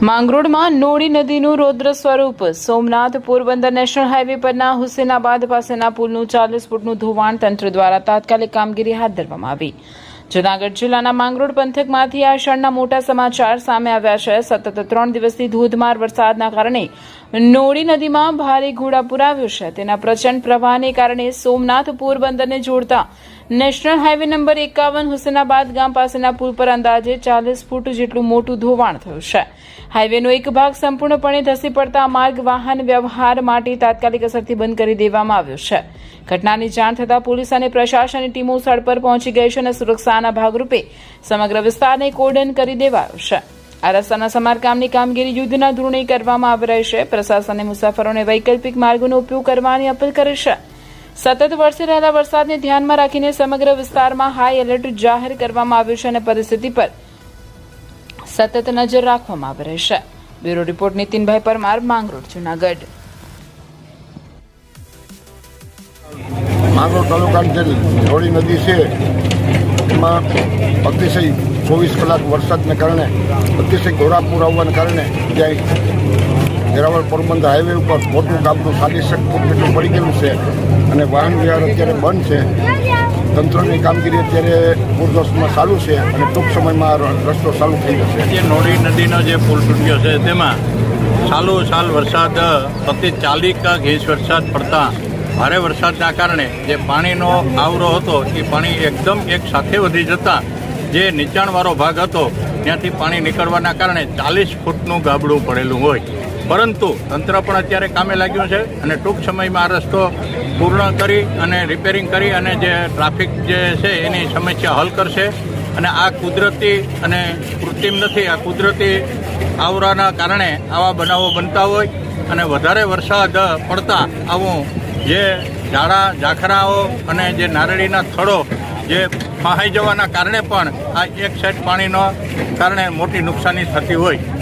માંગરોળમાં નોળી નદીનું રૌદ્ર સ્વરૂપ. સોમનાથ પોરબંદર નેશનલ હાઈવે પરના હુસેનાબાદ પાસેના પુલનું 40 ફૂટનું ધોવાણ તંત્ર દ્વારા તાત્કાલિક કામગીરી હાથ ધરવામાં આવી. જૂનાગઢ જિલ્લાના માંગરોળ પંથકમાંથી આ ક્ષણના મોટા સમાચાર સામે આવ્યા છે. સતત 3 દિવસથી ધોધમાર વરસાદના કારણે નોળી નદીમાં ભારે ઘોડાપૂર આવ્યું છે. તેના પ્રચંડ પ્રવાહને કારણે સોમનાથ પોરબંદરને જોડતા નેશનલ હાઈવે નંબર 51 હુસેનાબાદ ગામ પાસેના પુલ પર અંદાજે 40 ફૂટ જેટલું મોટું ધોવાણ થયું છે. હાઈવેનો એક ભાગ સંપૂર્ણપણે ધસી પડતા આ માર્ગ વાહન વ્યવહાર માટે તાત્કાલિક અસરથી બંધ કરી દેવામાં આવ્યો છે. ઘટનાની જાણ થતાં પોલીસ અને પ્રશાસનની ટીમો સ્થળ પર પહોંચી ગઈ છે અને સુરક્ષાના ભાગરૂપે સમગ્ર વિસ્તારને કોર્ડન કરી દેવાયો છે. આ રસ્તાના સમારકામની કામગીરી યુદ્ધના ધોરણે કરવામાં આવી રહી છે. પ્રશાસને મુસાફરોને વૈકલ્પિક માર્ગોનો ઉપયોગ કરવાની અપીલ કરી છે. સતત વરસી રહેલા વરસાદને ધ્યાનમાં રાખીને સમગ્ર વિસ્તારમાં હાઈ એલર્ટ જાહેર કરવામાં આવ્યું છે અને પરિસ્થિતિ પર સતત નજર રાખવામાં આવી રહી છે. Bureau report Nitinbhai Parmar, Mangrol, Junagadh. માંગરોળ તાલુકાની જે નોળી નદી છે એમાં અતિશય 24 કલાક વરસાદને કારણે અતિશય ઘોડાપૂર આવવાના કારણે ત્યાં વેરાવળ પોરબંદર હાઈવે ઉપર મોટું ગામનું 40 ફૂટ જેટલું પડી ગયેલું છે અને વાહન વ્યવહાર અત્યારે બંધ છે. તંત્રની કામગીરી અત્યારે પૂરજોશમાં ચાલુ છે અને ટૂંક સમયમાં રસ્તો ચાલુ થઈ જશે. જે નોળી નદીનો જે પુલ તૂટ્યો છે તેમાં સાલ વરસાદ પ્રતિ 40 ઇંચ વરસાદ પડતા ભારે વરસાદના કારણે જે પાણીનો આવરો હતો એ પાણી એકદમ એક સાથે વધી જતા જે નીચાણવાળો ભાગ હતો ત્યાંથી પાણી નીકળવાના કારણે 40 ફૂટનું ગાબડું પડેલું હોય. પરંતુ તંત્ર પણ અત્યારે કામે લાગ્યું છે અને ટૂંક સમયમાં આ રસ્તો પૂર્ણ કરી અને રિપેરિંગ કરી અને જે ટ્રાફિક જે છે એની સમસ્યા હલ કરશે. અને આ કુદરતી અને કૃત્રિમ નથી, આ કુદરતી આવરાના કારણે આવા બનાવો બનતા હોય અને વધારે વરસાદ પડતા આવું જે ઝાડા ઝાખરાઓ અને જે નારળીના થડો જે ફહાઈ જવાના કારણે પણ આ એક સાઈડ પાણીનો કારણે મોટી નુકસાની થતી હોય.